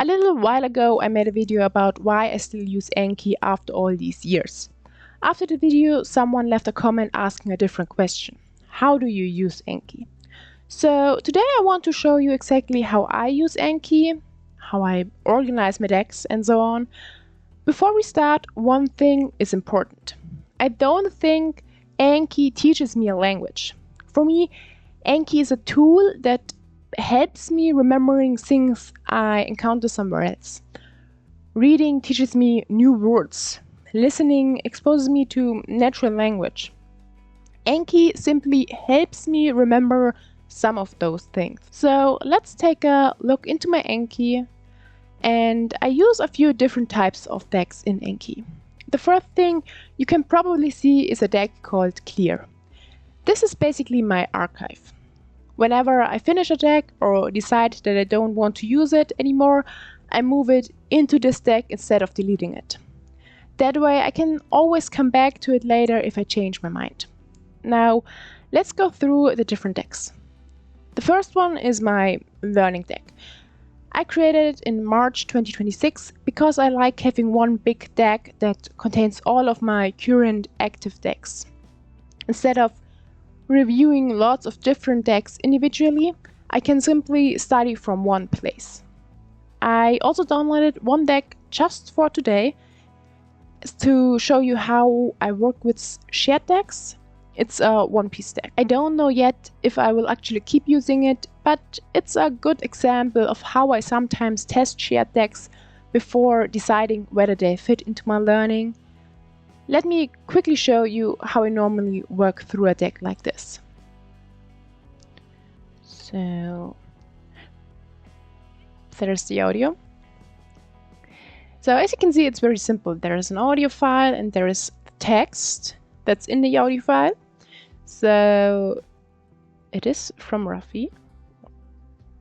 A little while ago I made a video about why I still use Anki after all these years. After the video, someone left a comment asking a different question. How do you use Anki? So today I want to show you exactly how I use Anki, how I organize my decks and so on. Before we start, one thing is important. I don't think Anki teaches me a language. For me, Anki is a tool that helps me remembering things I encounter somewhere else. Reading teaches me new words. Listening exposes me to natural language. Anki simply helps me remember some of those things. So let's take a look into my Anki. And I use a few different types of decks in Anki. The first thing you can probably see is a deck called Clear. This is basically my archive. Whenever I finish a deck or decide that I don't want to use it anymore, I move it into this deck instead of deleting it. That way I can always come back to it later if I change my mind. Now, let's go through the different decks. The first one is my learning deck. I created it in March 2026 because I like having one big deck that contains all of my current active decks. Instead of reviewing lots of different decks individually, I can simply study from one place. I also downloaded one deck just for today to show you how I work with shared decks. It's a one-piece deck. I don't know yet if I will actually keep using it, but it's a good example of how I sometimes test shared decks before deciding whether they fit into my learning. Let me quickly show you how I normally work through a deck like this. So there's the audio. So as you can see, it's very simple. There is an audio file and there is text that's in the audio file. So it is from Rafi.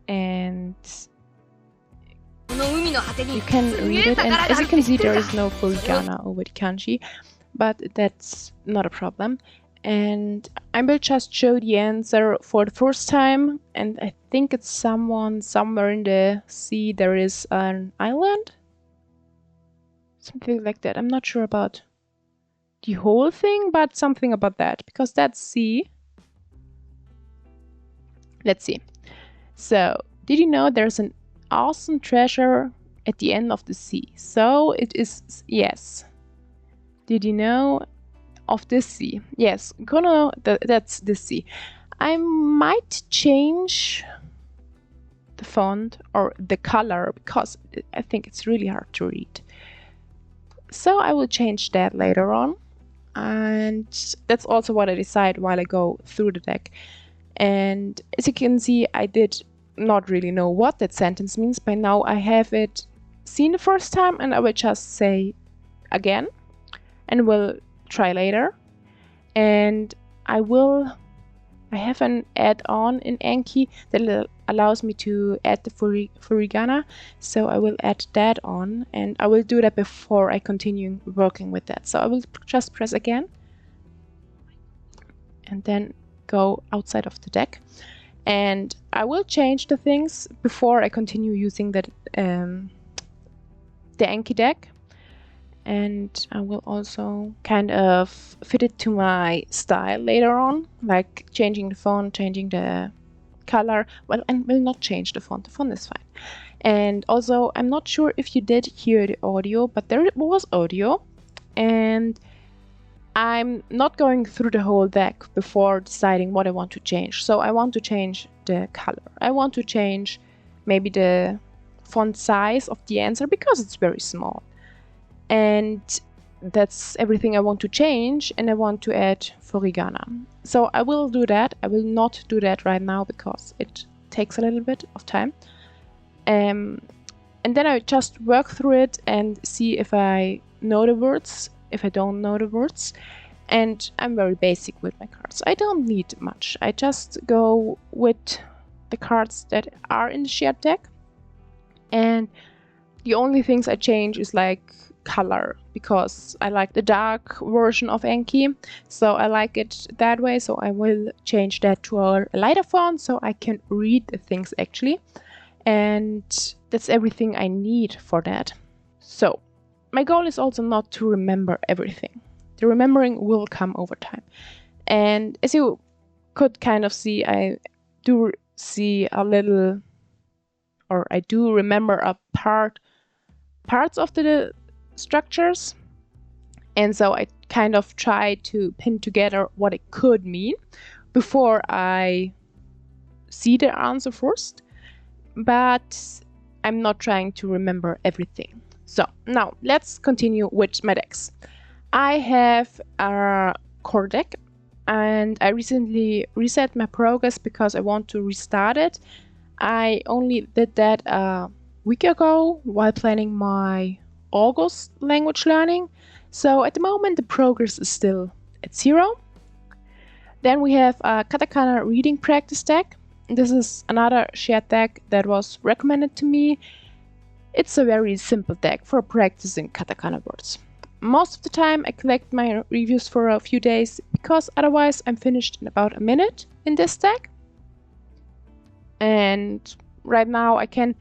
And you can read it, and as you can see, there is no furigana over the kanji, but that's not a problem. And I will just show the answer for the first time, and I think it's somewhere in the sea there is an island, something like that. I'm not sure about the whole thing, but something about that, because that's sea. Let's see. So, did you know there's an awesome treasure at the end of the sea? So it is, yes. Did you know of this sea? Yes, that's this sea. I might change the font or the color because I think it's really hard to read. So I will change that later on. And that's also what I decide while I go through the deck. And as you can see, I did not really know what that sentence means. By now I have it seen the first time, and I will just say again and will try later. And I have an add-on in Anki that allows me to add the furigana, so I will add that on, and I will do that before I continue working with that. So I will just press again and then go outside of the deck, and I will change the things before I continue using the Anki deck. And I will also kind of fit it to my style later on, like changing the font, changing the color. Well, I will not change the font. The font is fine. And also, I'm not sure if you did hear the audio, but there was audio. And I'm not going through the whole deck before deciding what I want to change. So I want to change the color. I want to change maybe the font size of the answer because it's very small. And that's everything I want to change, and I want to add furigana. So I will do that. I will not do that right now because it takes a little bit of time. And then I just work through it and see if I know the words, if I don't know the words. And I'm very basic with my cards. I don't need much. I just go with the cards that are in the shared deck. And the only things I change is like color, because I like the dark version of Anki, so I like it that way. So I will change that to a lighter font so I can read the things actually. and that's everything I need for that. So my goal is also not to remember everything. The remembering will come over time. And as you could kind of see, I do remember parts of the structures. And so I kind of try to pin together what it could mean before I see the answer first. But I'm not trying to remember everything. So now let's continue with my decks. I have a core deck, and I recently reset my progress because I want to restart it. I only did that a week ago while planning my August language learning. So at the moment the progress is still at 0. Then we have a katakana reading practice deck. This is another shared deck that was recommended to me. It's a very simple deck for practicing katakana words. Most of the time I collect my reviews for a few days because otherwise I'm finished in about a minute in this deck. And right now I can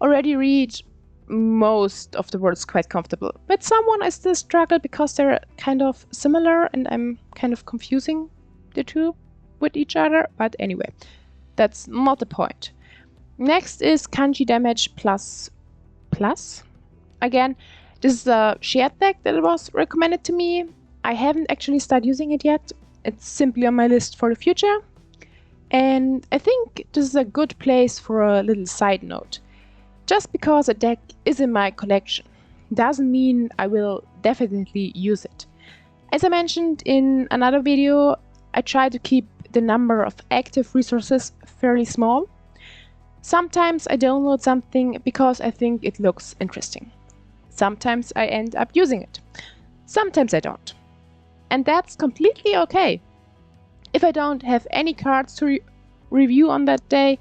already read most of the words quite comfortable. With someone I still struggle because they're kind of similar and I'm kind of confusing the two with each other. But anyway, that's not the point. Next is kanji damage plus. Again, this is a shared deck that was recommended to me. I haven't actually started using it yet. It's simply on my list for the future. And I think this is a good place for a little side note. Just because a deck is in my collection doesn't mean I will definitely use it. As I mentioned in another video, I try to keep the number of active resources fairly small. Sometimes I download something because I think it looks interesting. Sometimes I end up using it. Sometimes I don't. And that's completely okay. If I don't have any cards to review on that day,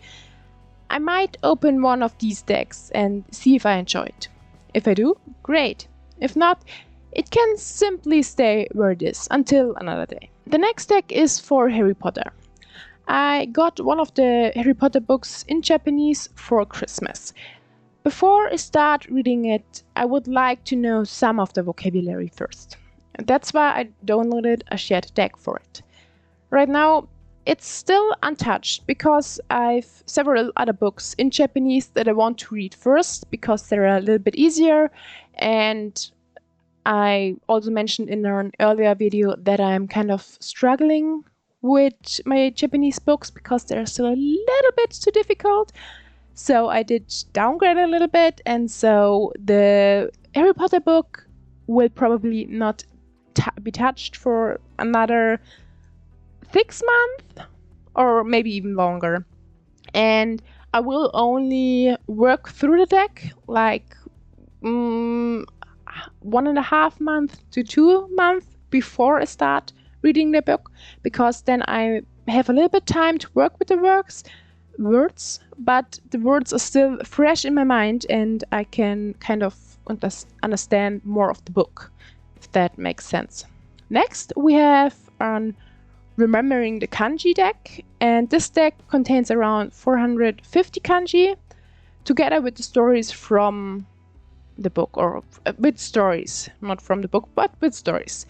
I might open one of these decks and see if I enjoy it. If I do, great. If not, it can simply stay where it is until another day. The next deck is for Harry Potter. I got one of the Harry Potter books in Japanese for Christmas. Before I start reading it, I would like to know some of the vocabulary first. That's why I downloaded a shared deck for it. Right now, it's still untouched because I've several other books in Japanese that I want to read first because they're a little bit easier. And I also mentioned in an earlier video that I'm kind of struggling with my Japanese books because they're still a little bit too difficult. So I did downgrade a little bit, and so the Harry Potter book will probably not be touched for another 6 months or maybe even longer. And I will only work through the deck like 1.5 months to 2 months before I start reading the book, because then I have a little bit time to work with the words, but the words are still fresh in my mind and I can kind of understand more of the book, if that makes sense. Next, we have Remembering the Kanji deck, and this deck contains around 450 kanji, together with the stories from the book, or with stories, not from the book, but with stories.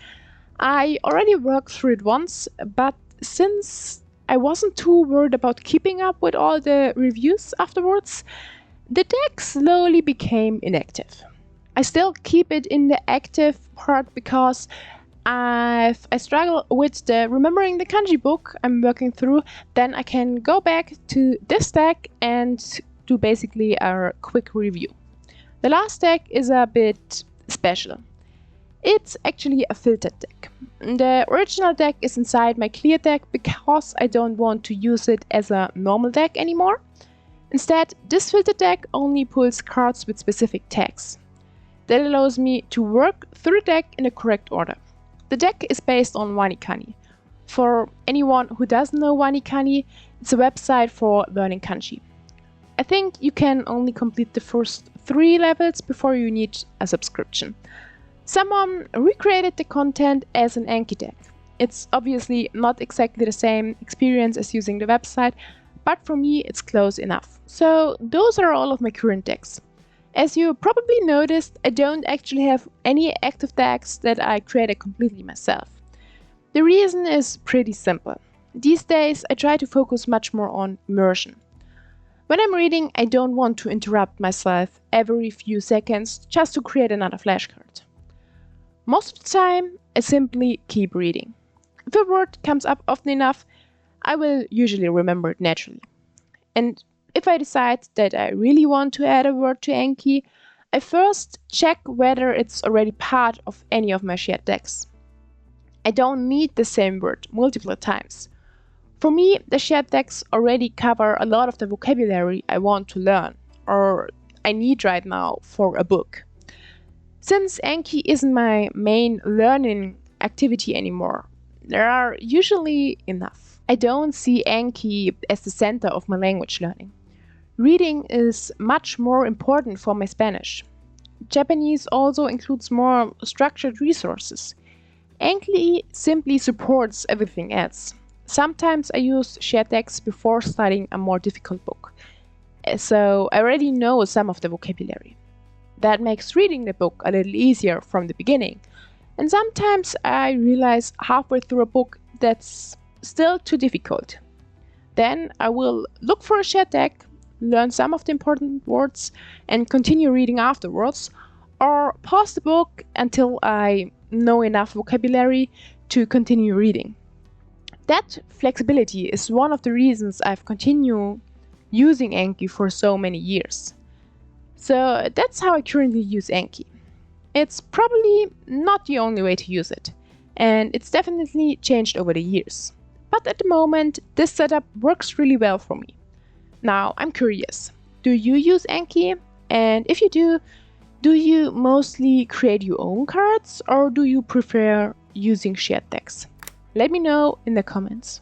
I already worked through it once, but since I wasn't too worried about keeping up with all the reviews afterwards, the deck slowly became inactive. I still keep it in the active part because I struggle with the Remembering the Kanji book I'm working through, then I can go back to this deck and do basically a quick review. The last deck is a bit special. It's actually a filtered deck. The original deck is inside my clear deck because I don't want to use it as a normal deck anymore. Instead, this filtered deck only pulls cards with specific tags. That allows me to work through the deck in the correct order. The deck is based on Wanikani. For anyone who doesn't know Wanikani, it's a website for learning kanji. I think you can only complete the first 3 levels before you need a subscription. Someone recreated the content as an Anki deck. It's obviously not exactly the same experience as using the website, but for me it's close enough. So those are all of my current decks. As you probably noticed, I don't actually have any active decks that I created completely myself. The reason is pretty simple. These days I try to focus much more on immersion. When I'm reading, I don't want to interrupt myself every few seconds just to create another flashcard. Most of the time, I simply keep reading. If a word comes up often enough, I will usually remember it naturally. And if I decide that I really want to add a word to Anki, I first check whether it's already part of any of my shared decks. I don't need the same word multiple times. For me, the shared decks already cover a lot of the vocabulary I want to learn, or I need right now for a book. Since Anki isn't my main learning activity anymore, there are usually enough. I don't see Anki as the center of my language learning. Reading is much more important for my Spanish. Japanese also includes more structured resources. Anki simply supports everything else. Sometimes I use shared decks before studying a more difficult book, so I already know some of the vocabulary. That makes reading the book a little easier from the beginning. And sometimes I realize halfway through a book that's still too difficult. Then I will look for a shared deck, learn some of the important words, and continue reading afterwards, or pause the book until I know enough vocabulary to continue reading. That flexibility is one of the reasons I've continued using Anki for so many years. So that's how I currently use Anki. It's probably not the only way to use it, and it's definitely changed over the years. But at the moment, this setup works really well for me. Now, I'm curious, do you use Anki? And if you do you mostly create your own cards, or do you prefer using shared decks? Let me know in the comments.